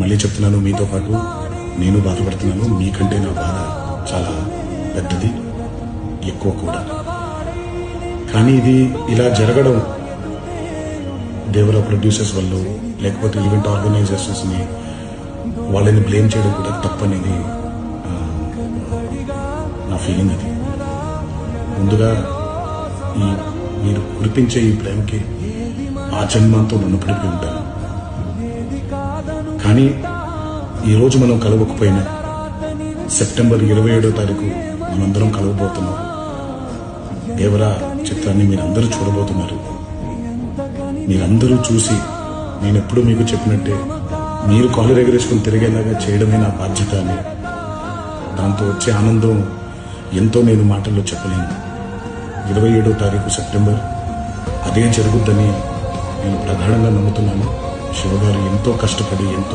మళ్ళీ చెప్తున్నాను, మీతో పాటు నేను బాధపడుతున్నాను. మీకంటే నా బాధ చాలా పెద్దది, ఎక్కువ కూడా. కానీ ఇది ఇలా జరగడం దేవరా ప్రొడ్యూసర్స్ వల్ల, లేకపోతే ఈవెంట్ ఆర్గనైజర్స్ని వాళ్ళని బ్లేమ్ చేయడం కూడా తప్పనేది నా ఫీలింగ్. అది ముందుగా మీరు కురిపించే ఈ ప్రేమకి ఆ జన్మంతో రుణపడిపోయి ఉంటాను. కానీ ఈరోజు మనం కలవకపోయినా సెప్టెంబర్ 27వ తారీఖు మనందరం కలవబోతున్నాం. దేవరా చిత్రాన్ని మీరందరూ చూడబోతున్నారు. మీరందరూ చూసి నేను ఎప్పుడూ మీకు చెప్పినట్టే మీరు కాలర్ ఎగరేసుకుని తిరిగేలాగా చేయడమే నా బాధ్యత అని, దాంతో వచ్చే ఆనందం ఎంతో నేను మాటల్లో చెప్పలేను. 27వ తారీఖు సెప్టెంబర్ అదే జరుగుద్దని నేను ప్రగాఢంగా నమ్ముతున్నాను. శివగారు ఎంతో కష్టపడి ఎంతో